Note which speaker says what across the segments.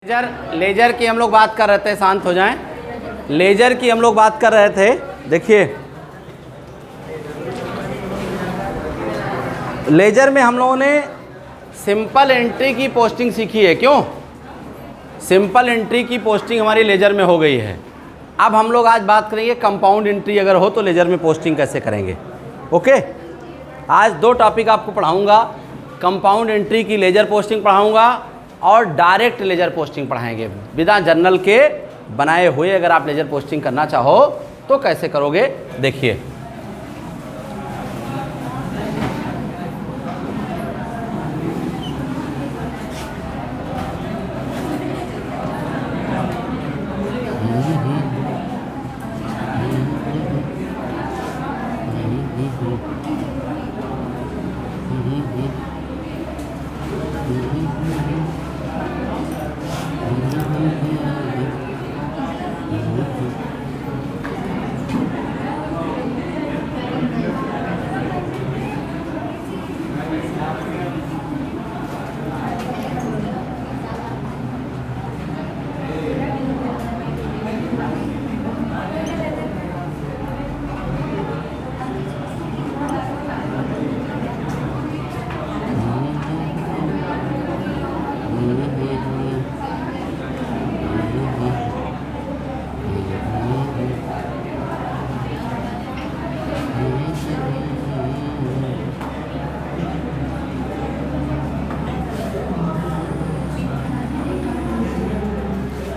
Speaker 1: Laser की हम लोग बात कर रहे थे, शांत हो जाएं। लेजर की हम लोग बात कर रहे थे। देखिए लेजर में हम लोगों ने सिंपल एंट्री की पोस्टिंग सीखी है। क्यों? सिंपल एंट्री की पोस्टिंग हमारी लेजर में हो गई है। अब हम लोग आज बात करेंगे कंपाउंड एंट्री अगर हो तो लेजर में पोस्टिंग कैसे करेंगे। ओके, आज दो टॉपिक आपको पढ़ाऊंगा। कंपाउंड एंट्री की लेजर पोस्टिंग पढ़ाऊंगा और डायरेक्ट लेजर पोस्टिंग पढ़ाएंगे बिना जर्नल के बनाए हुए। अगर आप लेजर पोस्टिंग करना चाहो तो कैसे करोगे, देखिए।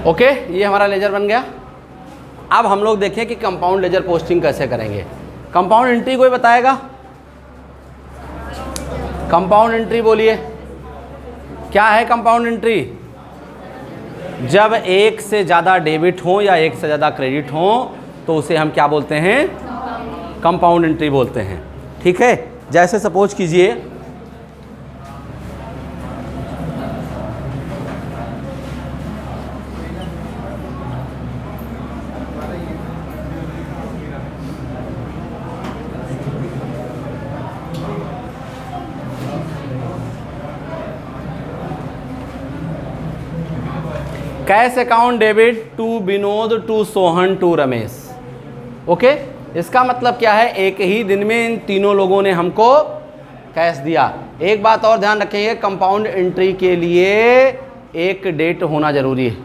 Speaker 1: ओके, ये हमारा लेजर बन गया। अब हम लोग देखें कि कंपाउंड लेजर पोस्टिंग कैसे करेंगे। कंपाउंड एंट्री कोई बताएगा? कंपाउंड एंट्री बोलिए, क्या है कंपाउंड एंट्री? जब एक से ज़्यादा डेबिट हो या एक से ज़्यादा क्रेडिट हो तो उसे हम क्या बोलते हैं? कंपाउंड एंट्री बोलते हैं। ठीक है, जैसे सपोज कीजिए cash account debit to Vinod to Sohan to Ramesh. Okay, इसका मतलब क्या है? एक ही दिन में इन तीनों लोगों ने हमको कैश दिया। एक बात और ध्यान रखेंगे, कंपाउंड एंट्री के लिए एक डेट होना जरूरी है।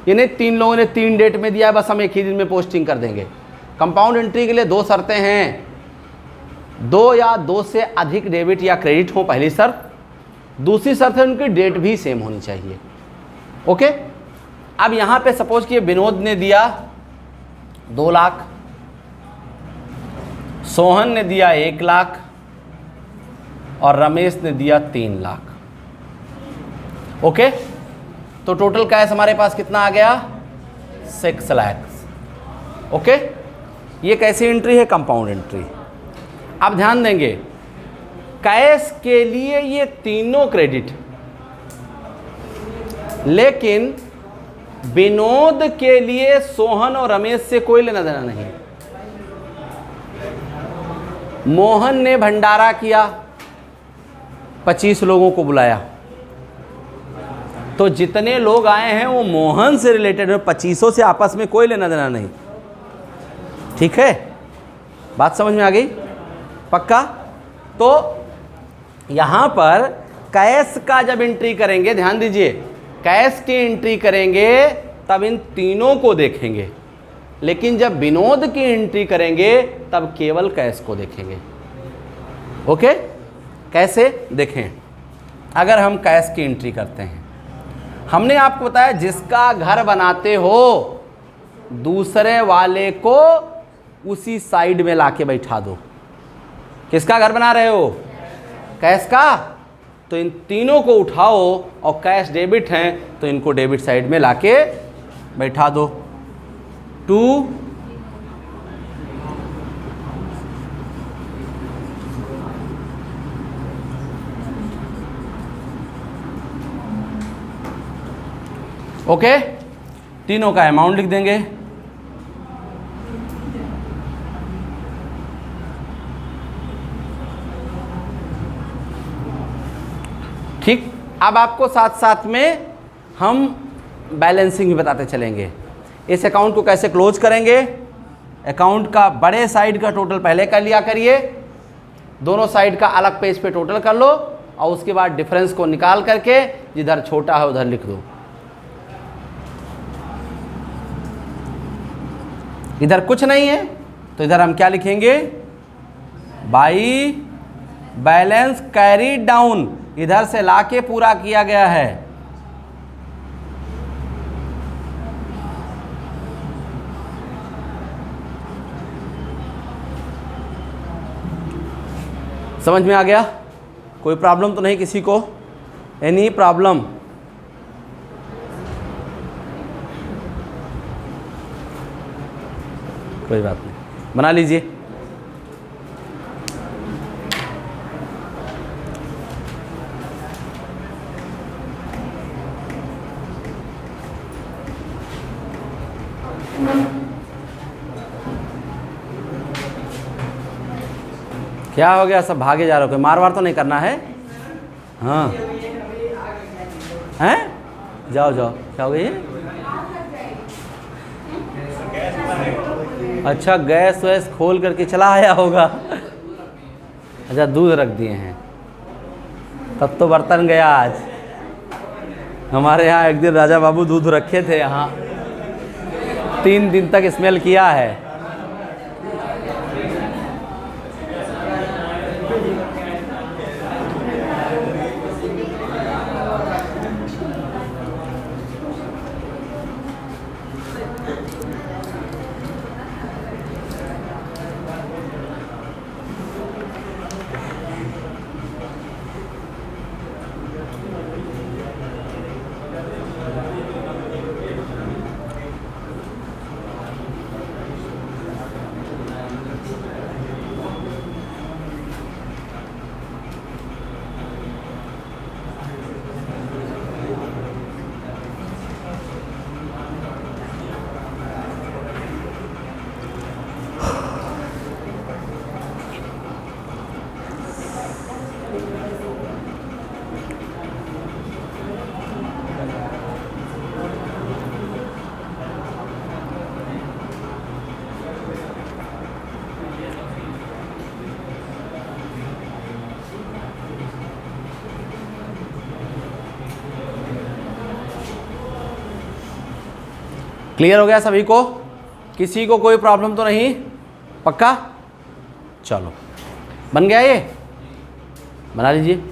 Speaker 1: यानी तीन लोगों ने 3 डेट में दिया, बस हम एक ही दिन में पोस्टिंग कर देंगे। कंपाउंड एंट्री के लिए 2 शर्तें हैं, 2 या 2 से अधिक डेबिट या क्रेडिट हो, पहली शर्त। दूसरी शर्त है उनकी डेट भी सेम होनी चाहिए। ओके, अब यहां पे सपोज कि विनोद ने दिया 2 लाख, सोहन ने दिया 1 लाख और रमेश ने दिया 3 लाख। ओके, तो टोटल कैश हमारे पास कितना आ गया? 6 लाख। ओके, ये कैसी एंट्री है? Compound entry. अब ध्यान देंगे, कैश के लिए ये तीनों क्रेडिट, लेकिन विनोद के लिए सोहन और रमेश से कोई लेना देना नहीं। मोहन ने भंडारा किया, 25 लोगों को बुलाया, तो जितने लोग आए हैं वो मोहन से रिलेटेड है, 25 से आपस में कोई लेना देना नहीं। ठीक है, बात समझ में आ गई? पक्का? तो यहां पर कैश का जब एंट्री करेंगे, ध्यान दीजिए, कैश की एंट्री करेंगे तब इन तीनों को देखेंगे, लेकिन जब विनोद की एंट्री करेंगे तब केवल कैश को देखेंगे। ओके, कैसे देखें? अगर हम कैश की एंट्री करते हैं, हमने आपको बताया जिसका घर बनाते हो दूसरे वाले को उसी साइड में लाके बैठा दो। किसका घर बना रहे हो? कैश का। तो इन तीनों को उठाओ और कैश डेबिट हैं तो इनको डेबिट साइड में लाके बैठा दो। 2 ओके, तीनों का अमाउंट लिख देंगे। ठीक, अब आपको साथ साथ में हम बैलेंसिंग भी बताते चलेंगे। इस अकाउंट को कैसे क्लोज करेंगे, अकाउंट का बड़े साइड का टोटल पहले कर लिया करिए, दोनों साइड का अलग पेज पे टोटल कर लो और उसके बाद डिफरेंस को निकाल करके जिधर छोटा है उधर लिख दो। इधर कुछ नहीं है तो इधर हम क्या लिखेंगे, बाई बैलेंस कैरी डाउन, इधर से लाके पूरा किया गया है। समझ में आ गया? कोई प्रॉब्लम तो नहीं किसी को? Any problem? कोई बात नहीं, बना लीजिए। क्या हो गया, सब भागे जा रहे हो? कोई मार वार तो नहीं करना है? हाँ हैं, जाओ जाओ। क्या हो गई? अच्छा, गैस वैस खोल करके चला आया होगा। अच्छा, दूध रख दिए हैं, तब तो बर्तन गया आज। हमारे यहाँ एक दिन राजा बाबू दूध रखे थे यहाँ, 3 दिन तक स्मेल किया है। क्लियर हो गया सभी को? किसी को कोई प्रॉब्लम तो नहीं? पक्का? चलो, बन गया ये, बना लीजिए।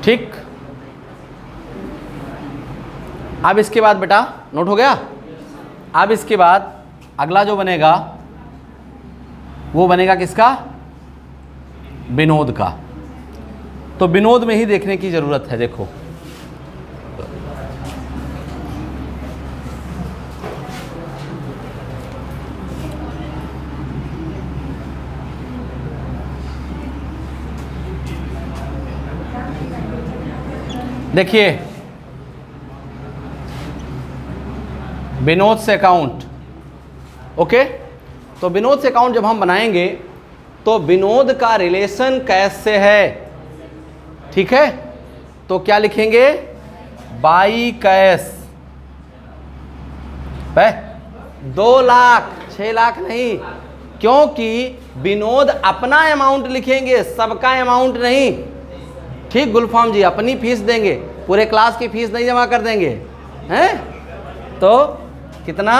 Speaker 1: ठीक, अब इसके बाद बेटा नोट हो गया। अब इसके बाद अगला जो बनेगा वो बनेगा किसका? विनोद का। तो विनोद में ही देखने की जरूरत है। देखो, देखिए विनोद से अकाउंट, ओके। तो विनोद से अकाउंट जब हम बनाएंगे तो विनोद का रिलेशन कैश से है, ठीक है। तो क्या लिखेंगे? By cash. 2 लाख, 6 लाख नहीं, क्योंकि विनोद अपना अमाउंट लिखेंगे, सबका अमाउंट नहीं। ठीक गुलफाम जी, अपनी फीस देंगे, पूरे क्लास की फीस नहीं जमा कर देंगे, हैं? तो कितना?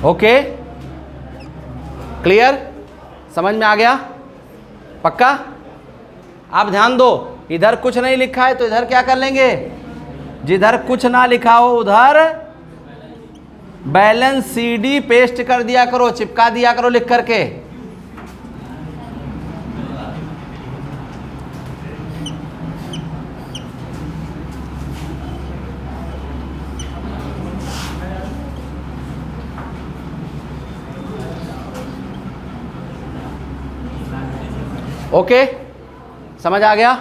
Speaker 1: Okay, clear? समझ में आ गया? पक्का? आप ध्यान दो, इधर कुछ नहीं लिखा है तो इधर क्या कर लेंगे? जिधर कुछ ना लिखा हो उधर बैलेंस CD पेस्ट कर दिया करो, चिपका दिया करो लिख करके। ओके, समझ आ गया?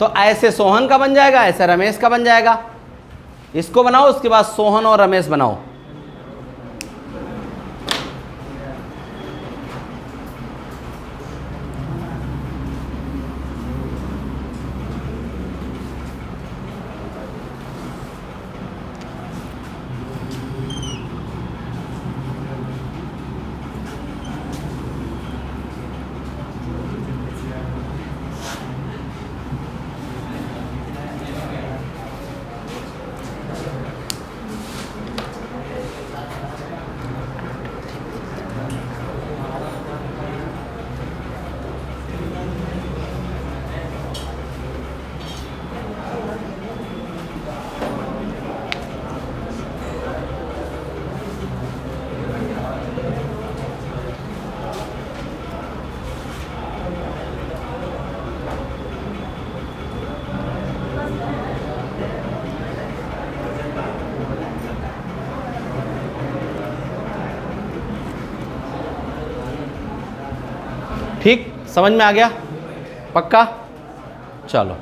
Speaker 1: तो ऐसे सोहन का बन जाएगा, ऐसे रमेश का बन जाएगा। इसको बनाओ, उसके बाद सोहन और रमेश बनाओ। ठीक, समझ में आ गया? पक्का? चलो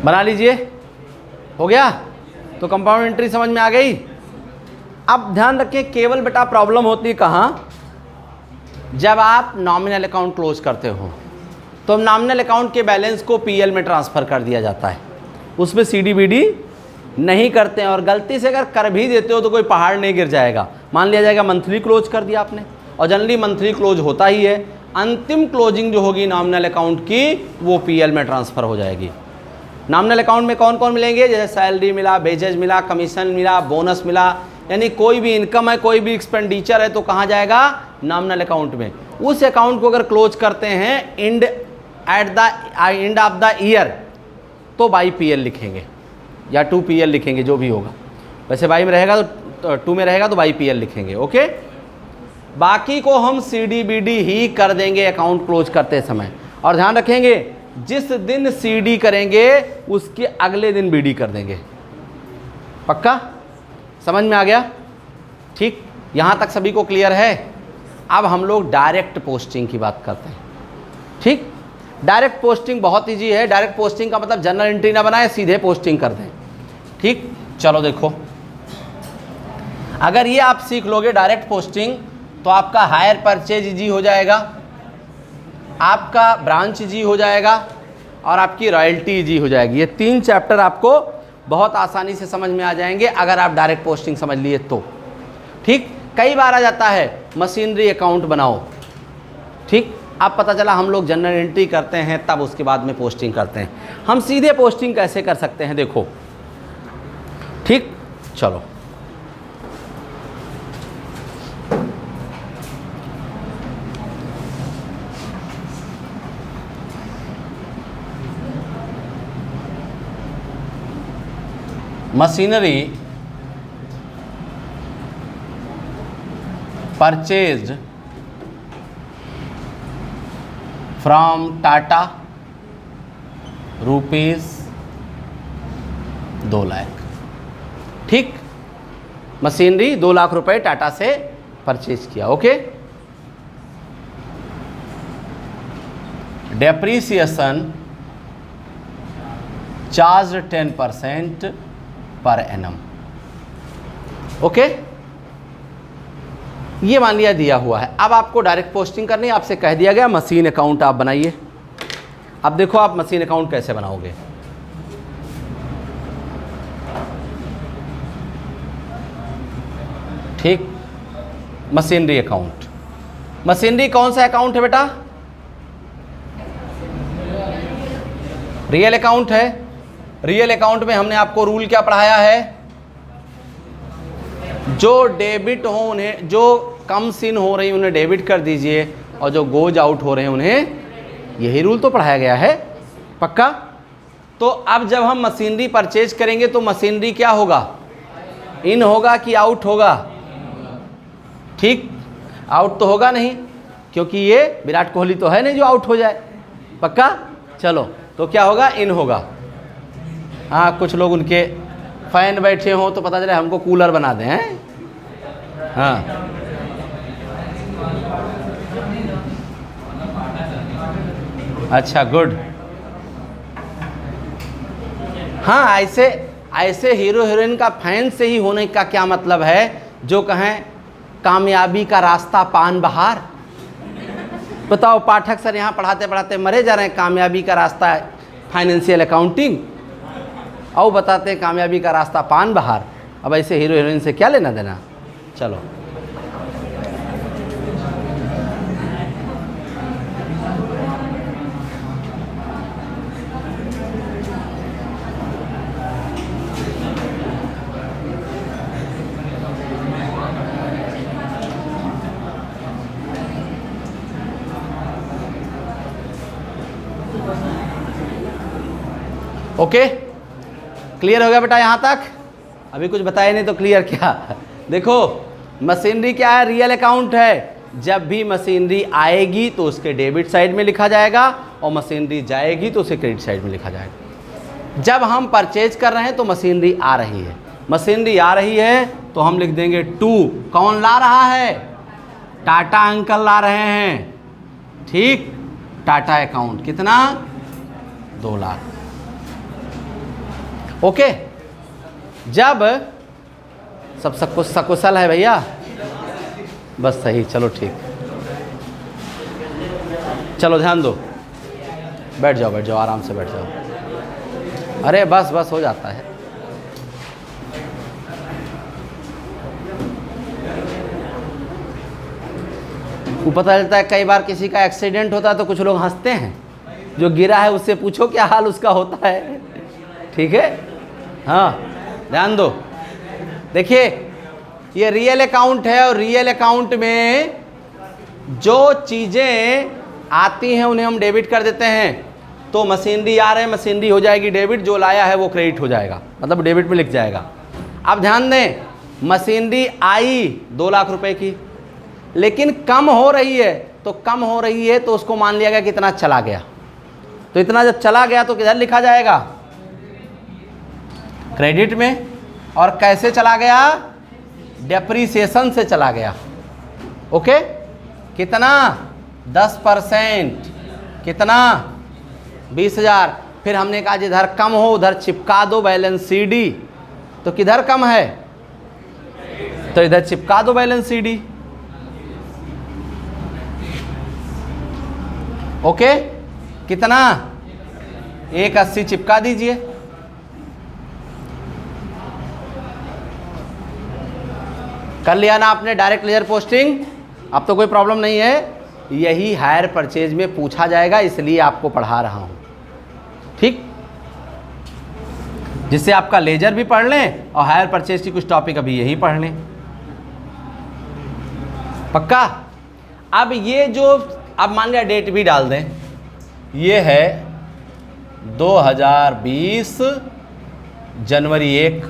Speaker 1: बना लीजिए। हो गया? तो कंपाउंड एंट्री समझ में आ गई। अब ध्यान रखें, केवल बेटा प्रॉब्लम होती है कहाँ? जब आप नॉमिनल अकाउंट क्लोज करते हो तो नॉमिनल अकाउंट के बैलेंस को पीएल में ट्रांसफ़र कर दिया जाता है, उसमें सीडीबीडी नहीं करते हैं। और गलती से अगर कर भी देते हो तो कोई पहाड़ नहीं गिर जाएगा। मान लिया जाएगा मंथली क्लोज कर दिया आपने, और जनरली मंथली क्लोज होता ही है। अंतिम क्लोजिंग जो होगी नॉमिनल अकाउंट की वो पीएल में ट्रांसफ़र हो जाएगी। नॉमिनल अकाउंट में कौन कौन मिलेंगे? जैसे सैलरी मिला, वेजेज मिला, कमीशन मिला, बोनस मिला, यानी कोई भी इनकम है, कोई भी एक्सपेंडिचर है तो कहाँ जाएगा? नॉमिनल अकाउंट में। उस अकाउंट को अगर क्लोज करते हैं एंड ऑफ द ईयर तो बाई पीएल लिखेंगे या 2PL लिखेंगे, जो भी होगा। वैसे बाई में रहेगा तो 2 में रहेगा तो बाई पीएल लिखेंगे। ओके, बाकी को हम सीडीबीडी ही कर देंगे अकाउंट क्लोज करते समय। और ध्यान रखेंगे, जिस दिन सीडी करेंगे उसके अगले दिन बीडी कर देंगे। पक्का? समझ में आ गया? ठीक, यहाँ तक सभी को क्लियर है? अब हम लोग डायरेक्ट पोस्टिंग की बात करते हैं। ठीक, डायरेक्ट पोस्टिंग बहुत ईजी है। डायरेक्ट पोस्टिंग का मतलब जनरल एंट्री ना बनाए, सीधे पोस्टिंग कर दें। ठीक, चलो देखो, अगर ये आप सीख लोगे डायरेक्ट पोस्टिंग तो आपका हायर परचेज ईजी हो जाएगा, आपका ब्रांच ईजी हो जाएगा और आपकी रॉयल्टी ईजी हो जाएगी। ये 3 चैप्टर आपको बहुत आसानी से समझ में आ जाएंगे अगर आप डायरेक्ट पोस्टिंग समझ लिए तो। ठीक, कई बार आ जाता है मशीनरी अकाउंट बनाओ। ठीक, अब पता चला हम लोग जनरल एंट्री करते हैं तब उसके बाद में पोस्टिंग करते हैं। हम सीधे पोस्टिंग कैसे कर सकते हैं देखो। ठीक, चलो machinery purchased from Tata rupees 2 lakh. ठीक, मशीनरी 2 लाख रुपए टाटा से परचेज किया। Okay, depreciation charge 10% per annum. Okay, ये मान लिया दिया हुआ है। अब आपको डायरेक्ट पोस्टिंग करनी है, आपसे कह दिया गया मशीन अकाउंट आप बनाइए। अब देखो आप मशीन अकाउंट कैसे बनाओगे। ठीक, मशीनरी अकाउंट। मशीनरी कौन सा अकाउंट है बेटा? रियल अकाउंट है। रियल अकाउंट में हमने आपको रूल क्या पढ़ाया है? जो डेबिट हो उन्हें, जो कम्स इन हो रही उन्हें डेबिट कर दीजिए, और जो गोज आउट हो रहे हैं उन्हें, यही रूल तो पढ़ाया गया है। पक्का? तो अब जब हम मशीनरी परचेज करेंगे तो मशीनरी क्या होगा, इन होगा कि आउट होगा? ठीक, आउट तो होगा नहीं, क्योंकि ये विराट कोहली तो है नहीं जो आउट हो जाए। पक्का? चलो, तो क्या होगा, इन होगा। हाँ, कुछ लोग उनके फैन बैठे हों तो पता चले हमको कूलर बना दें, हैं? हाँ, अच्छा, गुड। हाँ, ऐसे हीरो हीरोइन का फैन से ही होने का क्या मतलब है जो कहें कामयाबी का रास्ता पान बहार। बताओ, पाठक सर यहाँ पढ़ाते पढ़ाते मरे जा रहे हैं, कामयाबी का रास्ता है फाइनेंशियल अकाउंटिंग, और बताते हैं कामयाबी का रास्ता पान बहार। अब ऐसे हीरो हीरोइन से क्या लेना देना। चलो, ओके, क्लियर हो गया बेटा यहाँ तक? अभी कुछ बताया नहीं तो क्लियर क्या? देखो, मशीनरी क्या है, रियल अकाउंट है। जब भी मशीनरी आएगी तो उसके डेबिट साइड में लिखा जाएगा, और मशीनरी जाएगी तो उसे क्रेडिट साइड में लिखा जाएगा। जब हम परचेज कर रहे हैं तो मशीनरी आ रही है, मशीनरी आ रही है तो हम लिख देंगे टू। कौन ला रहा है? टाटा अंकल ला रहे हैं। ठीक, टाटा अकाउंट कितना? 2 लाख। ओके, जब सब सकुशल है भैया, बस सही, चलो ठीक, चलो ध्यान दो, बैठ जाओ, आराम से बैठ जाओ। अरे बस हो जाता है। वो पता चलता है कई बार किसी का एक्सीडेंट होता है तो कुछ लोग हंसते हैं, जो गिरा है उससे पूछो क्या हाल उसका होता है। ठीक है, हाँ, ध्यान दो। देखिए, ये रियल अकाउंट है, और रियल अकाउंट में जो चीज़ें आती हैं उन्हें हम डेबिट कर देते हैं। तो मशीनरी आ रहे हैं, मशीनरी हो जाएगी डेबिट, जो लाया है वो क्रेडिट हो जाएगा, मतलब डेबिट में लिख जाएगा। अब ध्यान दें, मशीनरी आई 2 लाख रुपए की, लेकिन कम हो रही है, तो उसको मान लिया गया कितना चला गया। तो इतना जब चला गया तो किधर लिखा जाएगा? क्रेडिट में। और कैसे चला गया? डेप्रीसिएशन से चला गया। ओके, कितना? 10%। कितना? 20,000। फिर हमने कहा जिधर कम हो उधर चिपका दो बैलेंस सीडी। तो किधर कम है? तो इधर चिपका दो बैलेंस सीडी। ओके, कितना? 180 चिपका दीजिए। कर लिया ना आपने डायरेक्ट लेजर पोस्टिंग? अब तो कोई प्रॉब्लम नहीं है। यही हायर परचेज में पूछा जाएगा, इसलिए आपको पढ़ा रहा हूं। ठीक, जिससे आपका लेजर भी पढ़ लें और हायर परचेज की कुछ टॉपिक अभी यही पढ़ लें। पक्का? अब ये जो, अब मान लिया डेट भी डाल दें, ये है 2020 जनवरी 1।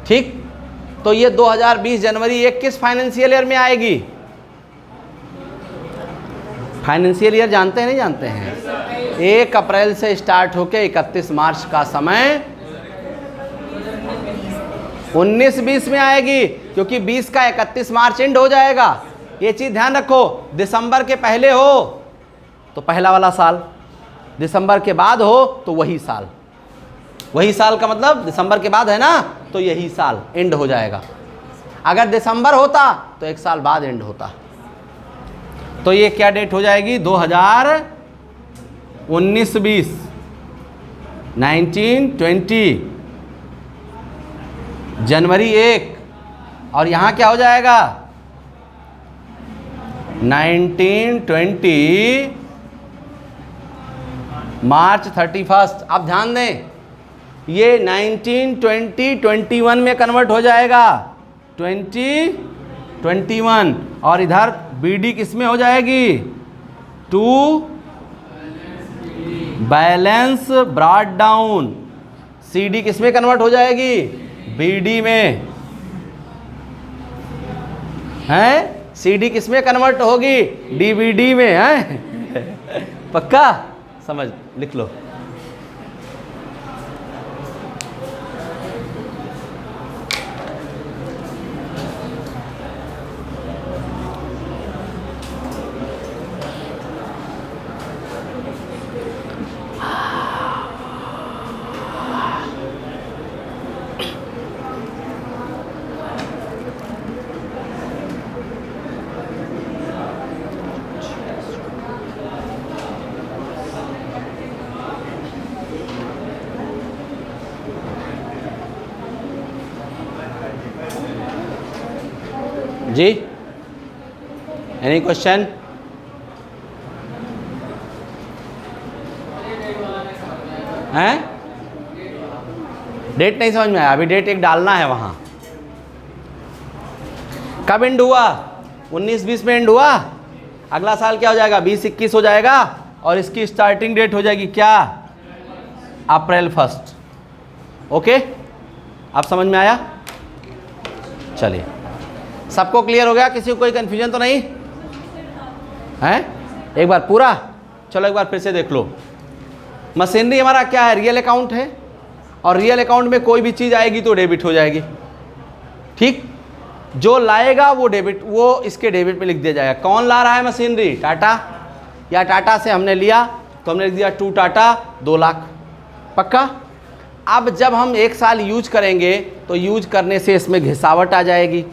Speaker 1: ठीक, तो ये 2020 जनवरी 1 किस फाइनेंशियल ईयर में आएगी? फाइनेंशियल ईयर जानते हैं नहीं जानते हैं? 1 अप्रैल से स्टार्ट होके 31 मार्च का समय 19-20 में आएगी, क्योंकि 20 का 31 मार्च एंड हो जाएगा। ये चीज़ ध्यान रखो, दिसंबर के पहले हो तो पहला वाला साल, दिसंबर के बाद हो तो वही साल। वही साल का मतलब दिसंबर के बाद है ना, तो यही साल एंड हो जाएगा। अगर दिसंबर होता तो 1 साल बाद एंड होता। तो ये क्या डेट हो जाएगी? 2019-20, 1920 जनवरी 1, और यहाँ क्या हो जाएगा? 1920 मार्च 31। अब ध्यान दें, ये 1920-21 में कन्वर्ट हो जाएगा, 2021। और इधर बीडी किस में हो जाएगी? 2 बैलेंस ब्रॉट डाउन, CD किस में कन्वर्ट हो जाएगी? BD में। हैं? CD किस में कन्वर्ट होगी? DVD में। हैं? पक्का समझ, लिख लो। जी, एनी क्वेश्चन? हैं? डेट नहीं समझ में आया? अभी डेट एक डालना है वहां। कब एंड हुआ? 19-20 में एंड हुआ। अगला साल क्या हो जाएगा? 20-21 हो जाएगा। और इसकी स्टार्टिंग डेट हो जाएगी क्या? अप्रैल 1। ओके, अब समझ में आया? चलिए, सबको क्लियर हो गया? किसी को कोई कंफ्यूजन तो नहीं है? एक बार पूरा, चलो एक बार फिर से देख लो। मशीनरी हमारा क्या है? रियल अकाउंट है, और रियल अकाउंट में कोई भी चीज़ आएगी तो डेबिट हो जाएगी। ठीक, जो लाएगा वो डेबिट, वो इसके डेबिट में लिख दिया जाएगा। कौन ला रहा है मशीनरी? टाटा, या टाटा से हमने लिया तो हमने लिख दिया 2 टाटा 2 लाख। पक्का? अब जब हम 1 साल यूज करेंगे तो यूज करने से इसमें घिसावट आ जाएगी।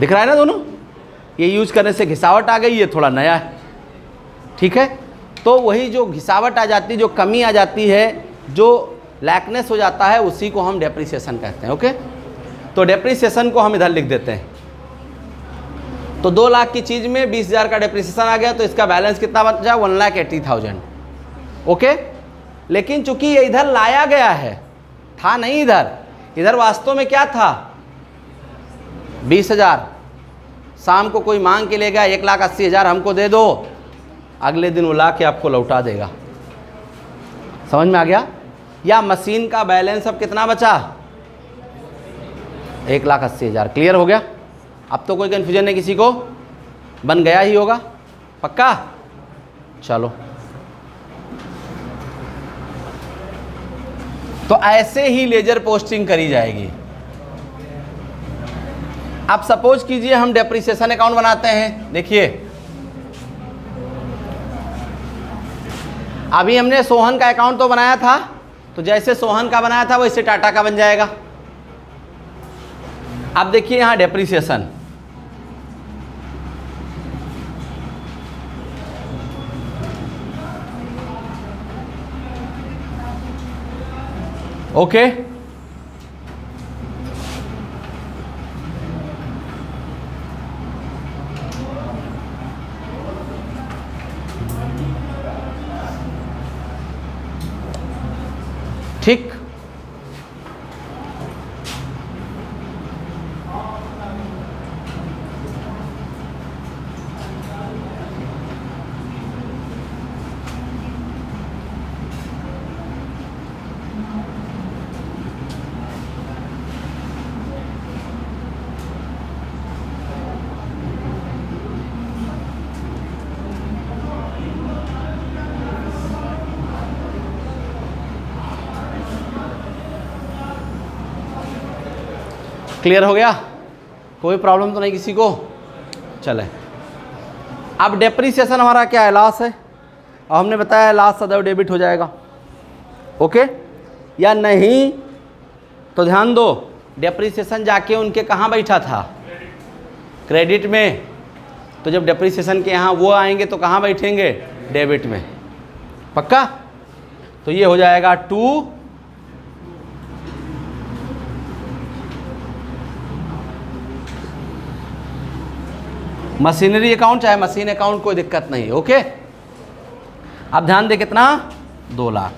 Speaker 1: दिख रहा है ना दोनों? ये यूज करने से घिसावट आ गई, ये थोड़ा नया है। ठीक है, तो वही जो घिसावट आ जाती है, जो कमी आ जाती है, जो लैकनेस हो जाता है, उसी को हम डेप्रिसिएशन कहते हैं। ओके, तो डेप्रिसिएशन को हम इधर लिख देते हैं। तो 2 लाख की चीज़ में 20,000 का डेप्रिसिएशन आ गया, तो इसका बैलेंस कितना बचा? 1,80,000। ओके, लेकिन चूंकि ये इधर लाया गया है, था नहीं इधर, इधर वास्तव में क्या था? 20,000। शाम को कोई मांग के ले गया 1,80,000 हमको दे दो, अगले दिन वो ला के आपको लौटा देगा। समझ में आ गया? या मशीन का बैलेंस अब कितना बचा? 1,80,000। क्लियर हो गया? अब तो कोई कन्फ्यूजन नहीं किसी को? बन गया ही होगा। पक्का? चलो, तो ऐसे ही लेजर पोस्टिंग करी जाएगी। अब सपोज कीजिए हम डेप्रिसिएशन अकाउंट बनाते हैं। देखिए, अभी हमने सोहन का अकाउंट तो बनाया था, तो जैसे सोहन का बनाया था वैसे टाटा का बन जाएगा। अब देखिए यहां डेप्रिसिएशन, ओके, ठीक। क्लियर हो गया? कोई प्रॉब्लम तो नहीं किसी को? चले, अब डेप्रिसिएशन हमारा क्या है? लॉस है, और हमने बताया लॉस सदैव डेबिट हो जाएगा। ओके, या नहीं? तो ध्यान दो, डेप्रिसिएशन जाके उनके कहाँ बैठा था? क्रेडिट में। तो जब डेप्रिसिएशन के यहाँ वो आएंगे तो कहाँ बैठेंगे? डेबिट में। पक्का? तो ये हो जाएगा 2 मशीनरी अकाउंट, चाहे मशीन अकाउंट, कोई दिक्कत नहीं। ओके, अब ध्यान दे, कितना? 2 लाख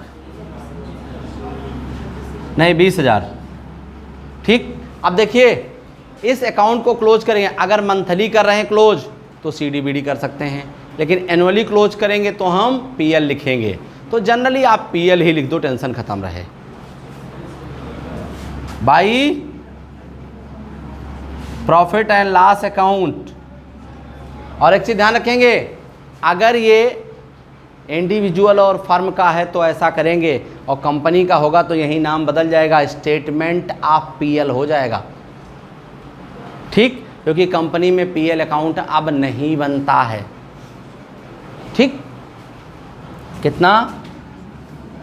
Speaker 1: नहीं 20,000। ठीक, अब देखिए इस अकाउंट को क्लोज करेंगे। अगर मंथली कर रहे हैं क्लोज तो CDBD कर सकते हैं, लेकिन एनुअली क्लोज करेंगे तो हम पीएल लिखेंगे। तो जनरली आप पीएल ही लिख दो, टेंशन खत्म रहे। By profit and loss account. और एक चीज ध्यान रखेंगे, अगर ये इंडिविजुअल और फर्म का है तो ऐसा करेंगे, और कंपनी का होगा तो यही नाम बदल जाएगा, स्टेटमेंट ऑफ पीएल हो जाएगा। ठीक, क्योंकि कंपनी में पीएल अकाउंट अब नहीं बनता है। ठीक, कितना?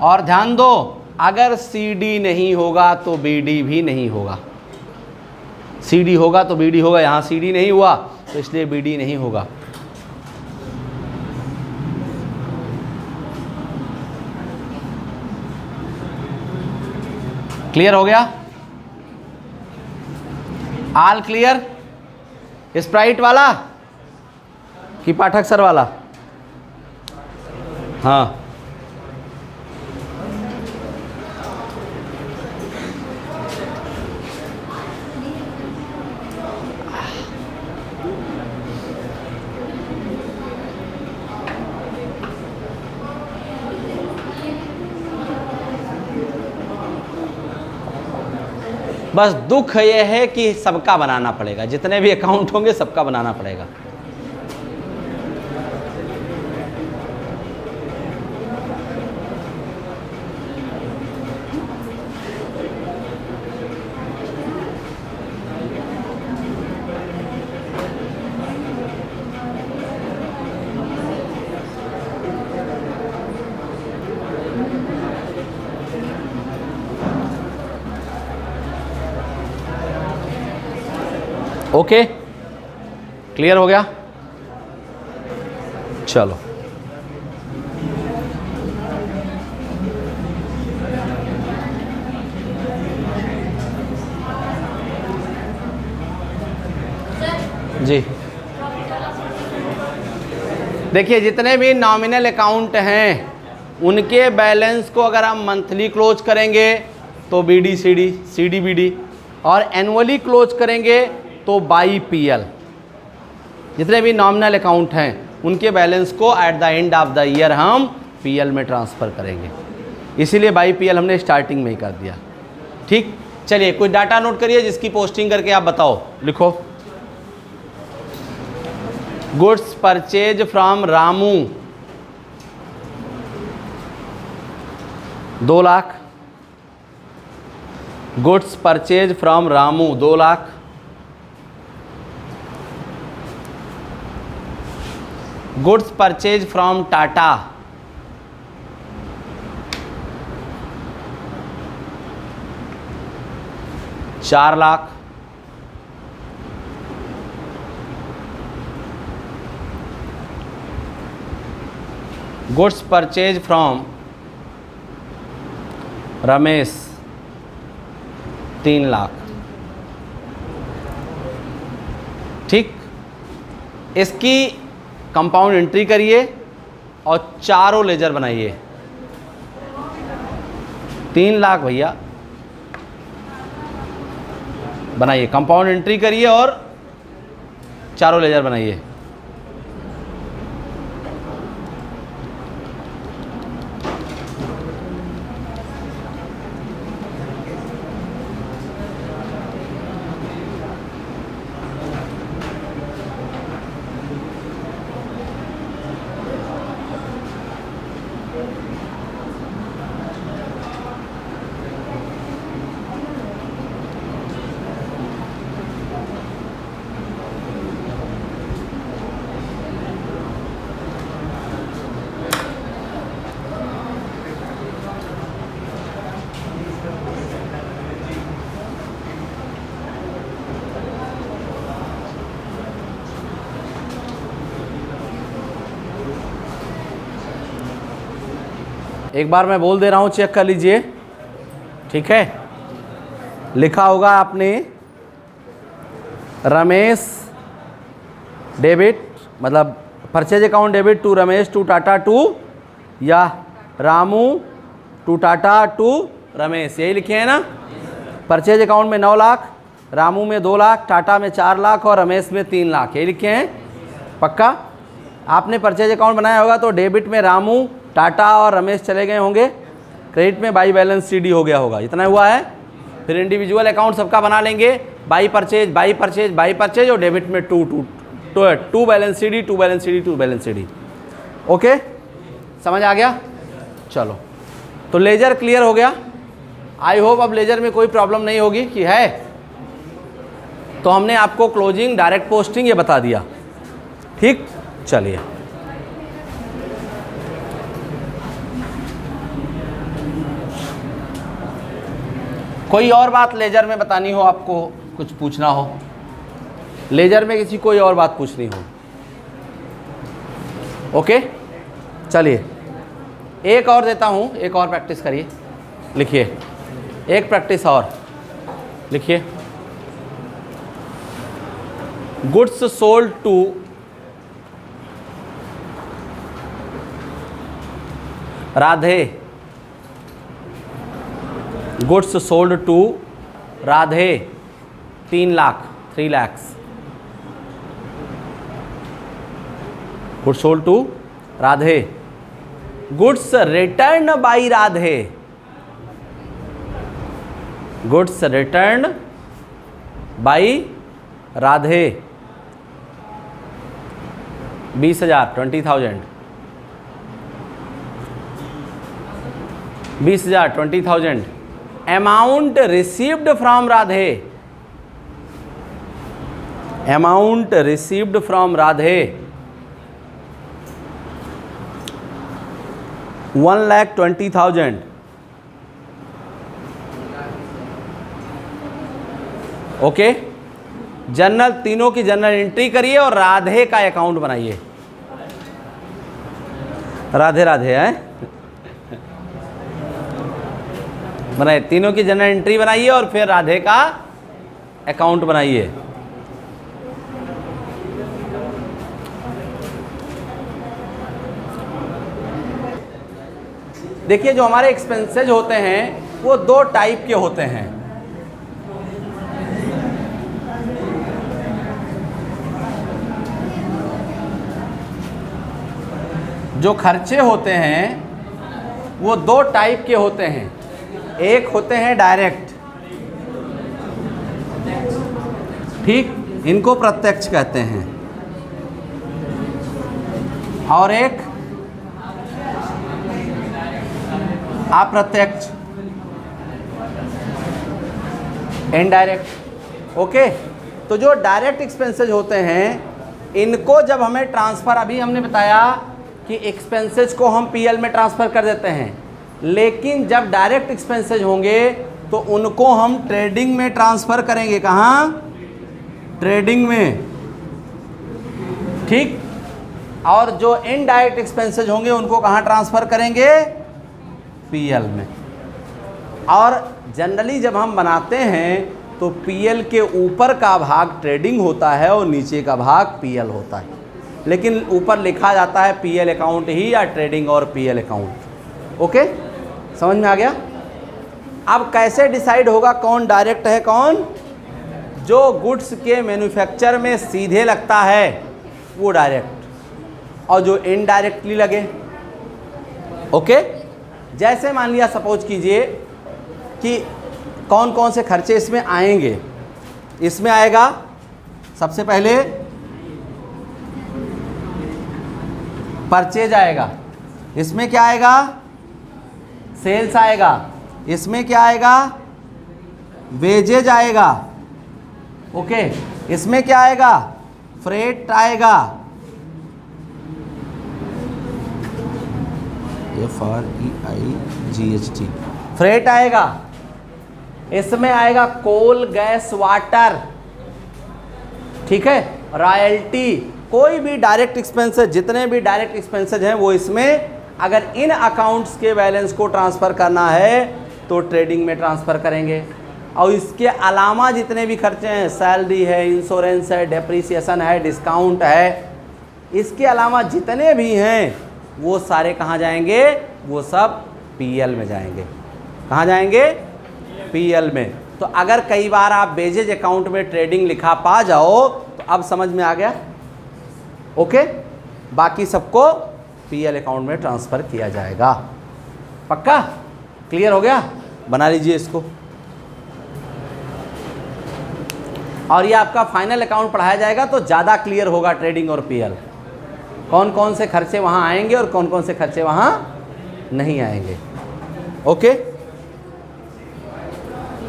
Speaker 1: और ध्यान दो, अगर सीडी नहीं होगा तो बीडी भी नहीं होगा। सीडी होगा तो बीडी होगा, यहां सीडी नहीं हुआ तो इसलिए बीडी नहीं होगा। क्लियर हो गया? All clear? स्प्राइट वाला कि पाठक सर वाला? हाँ, बस दुख ये है कि सबका बनाना पड़ेगा, जितने भी अकाउंट होंगे सबका बनाना पड़ेगा। ओके, क्लियर हो गया? चलो, जी देखिए, जितने भी नॉमिनल अकाउंट हैं उनके बैलेंस को अगर हम मंथली क्लोज करेंगे तो बीडी सीडी, सीडी बीडी, और एनुअली क्लोज करेंगे तो बाई पीएल। जितने भी नॉमिनल अकाउंट हैं उनके बैलेंस को at the end of the year हम पीएल में ट्रांसफ़र करेंगे, इसीलिए बाई पीएल हमने स्टार्टिंग में ही कर दिया। ठीक, चलिए कोई डाटा नोट करिए जिसकी पोस्टिंग करके आप बताओ, लिखो। Goods purchase from Ramu 2 lakh. Goods purchase from Ramu 2 lakh. Goods purchase from Tata 4 lakh. Goods purchase from Ramesh 3 lakh. ठीक, इसकी कंपाउंड एंट्री करिए और चारों लेजर बनाइए। 3 लाख भैया बनाइए, कंपाउंड एंट्री करिए और चारों लेजर बनाइए। एक बार मैं बोल दे रहा हूँ, चेक कर लीजिए। ठीक है, लिखा होगा आपने रमेश डेबिट, मतलब purchase account debit to Ramesh to Tata to, या रामू टू टाटा टू रमेश, यही लिखे हैं ना। परचेज अकाउंट में 9 लाख, रामू में 2 लाख, टाटा में 4 लाख और रमेश में 3 लाख, यही लिखे हैं। पक्का? आपने परचेज अकाउंट बनाया होगा तो डेबिट में रामू, टाटा और रमेश चले गए होंगे, क्रेडिट में बाई बैलेंस सीडी हो गया होगा, इतना हुआ है। फिर इंडिविजुअल अकाउंट सबका बना लेंगे, by purchase by purchase by purchase, और डेबिट में to balance CD, to balance CD, to balance CD. Okay, समझ आ गया? चलो, तो लेजर क्लियर हो गया। आई होप अब लेजर में कोई प्रॉब्लम नहीं होगी कि है। तो हमने आपको क्लोजिंग, डायरेक्ट पोस्टिंग ये बता दिया, ठीक। चलिए, कोई और बात लेजर में बतानी हो, आपको कुछ पूछना हो लेजर में, किसी कोई और बात पूछनी हो? ओके, चलिए एक और देता हूं, एक और प्रैक्टिस करिए, लिखिए एक प्रैक्टिस और लिखिए। Goods sold to Radhe, goods sold to Radhe 3 lakh, 3 lakhs। Goods sold to Radhe, goods return by Radhe, goods return by Radhe 20,000, 20,000, 20,000, 20,000। Amount received from Radhe, amount received from Radhe 1,20,000। Okay, journal, तीनों की जनरल एंट्री करिए और राधे का अकाउंट बनाइए। राधे राधे है बनाइए, तीनों की जनरल एंट्री बनाइए और फिर राधे का अकाउंट बनाइए। देखिए, जो हमारे एक्सपेंसेज होते हैं वो 2 टाइप के होते हैं। जो खर्चे होते हैं वो 2 टाइप के होते हैं। एक होते हैं डायरेक्ट, ठीक, इनको प्रत्यक्ष कहते हैं, और एक अप्रत्यक्ष, इनडायरेक्ट। ओके, तो जो डायरेक्ट एक्सपेंसेज होते हैं इनको जब हमें ट्रांसफ़र, अभी हमने बताया कि एक्सपेंसेज को हम पीएल में ट्रांसफ़र कर देते हैं, लेकिन जब डायरेक्ट एक्सपेंसेज होंगे तो उनको हम ट्रेडिंग में ट्रांसफ़र करेंगे। कहाँ? ट्रेडिंग में, ठीक। और जो इनडायरेक्ट एक्सपेंसेज होंगे उनको कहाँ ट्रांसफ़र करेंगे? पीएल में। और जनरली जब हम बनाते हैं तो पीएल के ऊपर का भाग ट्रेडिंग होता है और नीचे का भाग पीएल होता है, लेकिन ऊपर लिखा जाता है पीएल अकाउंट ही, या ट्रेडिंग और पीएल अकाउंट। ओके, समझ में आ गया? अब कैसे डिसाइड होगा कौन डायरेक्ट है कौन? जो गुड्स के मैन्युफैक्चर में सीधे लगता है वो डायरेक्ट, और जो इनडायरेक्टली लगे। ओके, जैसे मान लिया, सपोज कीजिए कि कौन कौन से खर्चे इसमें आएंगे। इसमें आएगा सबसे पहले परचेज आएगा, इसमें क्या आएगा? सेल्स आएगा, इसमें क्या आएगा? वेजेज आएगा। ओके, इसमें क्या आएगा? फ्रेट आएगा, FREIGHT, फ्रेट आएगा। इसमें आएगा कोल, गैस, वाटर, ठीक है, रॉयल्टी। कोई भी डायरेक्ट एक्सपेंसेस, जितने भी डायरेक्ट एक्सपेंसेस हैं वो इसमें, अगर इन अकाउंट्स के बैलेंस को ट्रांसफ़र करना है तो ट्रेडिंग में ट्रांसफ़र करेंगे। और इसके अलावा जितने भी खर्चे हैं, सैलरी है, इंश्योरेंस है, डेप्रीसिएशन है, डिस्काउंट है, इसके अलावा जितने भी हैं वो सारे कहाँ जाएंगे? वो सब पीएल में जाएंगे। कहाँ जाएंगे? पीएल में। तो अगर कई बार आप वेजेज अकाउंट में ट्रेडिंग लिखा पा जाओ तो अब समझ में आ गया। ओके, बाकी सबको पीएल अकाउंट में ट्रांसफ़र किया जाएगा। पक्का? क्लियर हो गया? बना लीजिए इसको। और ये आपका फाइनल अकाउंट पढ़ाया जाएगा तो ज़्यादा क्लियर होगा ट्रेडिंग और पीएल, कौन कौन से खर्चे वहाँ आएंगे और कौन कौन से खर्चे वहाँ नहीं आएंगे। ओके,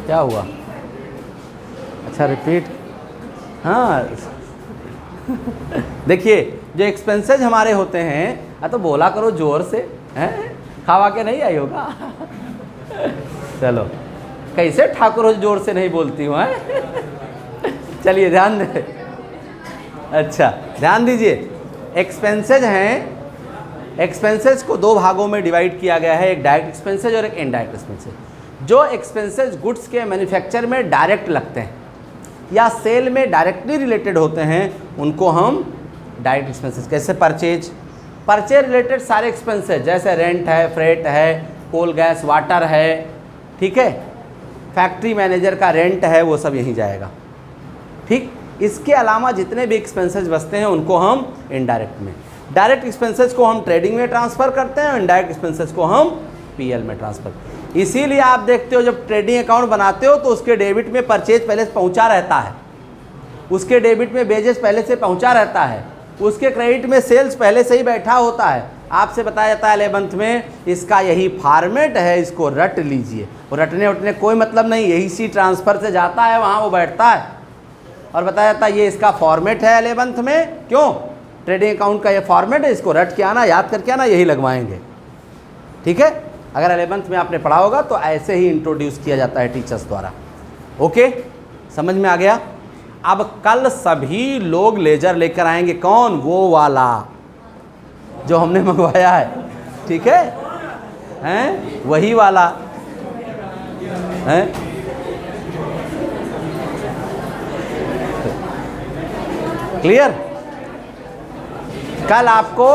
Speaker 1: क्या हुआ? अच्छा रिपीट, हाँ देखिए जो एक्सपेंसेज हमारे होते हैं, तो बोला करो जोर से, हैं खावा के नहीं आई होगा चलो, कैसे ठाकुर हो जोर से नहीं बोलती हूँ, चलिए ध्यान दे। अच्छा ध्यान दीजिए, एक्सपेंसेज हैं, एक्सपेंसेज को दो भागों में डिवाइड किया गया है, एक डायरेक्ट एक्सपेंसेज और एक इनडायरेक्ट एक्सपेंसेज। जो एक्सपेंसेज गुड्स के मैन्युफैक्चर में डायरेक्ट लगते हैं या सेल में डायरेक्टली रिलेटेड होते हैं, उनको हम डायरेक्ट एक्सपेंसेस, कैसे परचेज रिलेटेड सारे एक्सपेंसेस, जैसे रेंट है, फ्रेट है, कोल गैस वाटर है, ठीक है, फैक्ट्री मैनेजर का रेंट है, वो सब यहीं जाएगा। ठीक, इसके अलावा जितने भी एक्सपेंसेस बचते हैं उनको हम इनडायरेक्ट में, डायरेक्ट एक्सपेंसेस को हम ट्रेडिंग में ट्रांसफ़र करते हैं और इनडायरेक्ट एक्सपेंसेस को हम पीएल में ट्रांसफ़र। इसीलिए आप देखते हो जब ट्रेडिंग अकाउंट बनाते हो तो उसके डेबिट में परचेज पहले से पहुंचा रहता है, उसके डेबिट में वेजेस पहले से पहुंचा रहता है, उसके क्रेडिट में सेल्स पहले से ही बैठा होता है। आपसे बताया जाता है 11th में इसका यही फॉर्मेट है, इसको रट लीजिए। वो रटने उटने कोई मतलब नहीं, यही सी ट्रांसफ़र से जाता है, वहाँ वो बैठता है और बताया जाता है ये इसका फॉर्मेट है 11th में। क्यों? ट्रेडिंग अकाउंट का ये फॉर्मेट है, इसको रट के आना, याद करके आना, यही लगवाएंगे। ठीक है, अगर 11th में आपने पढ़ा होगा तो ऐसे ही इंट्रोड्यूस किया जाता है टीचर्स द्वारा। ओके, समझ में आ गया? अब कल सभी लोग लेजर लेकर आएंगे, कौन? वो वाला जो हमने मंगवाया है, ठीक है, हैं वही वाला हैं। क्लियर? कल आपको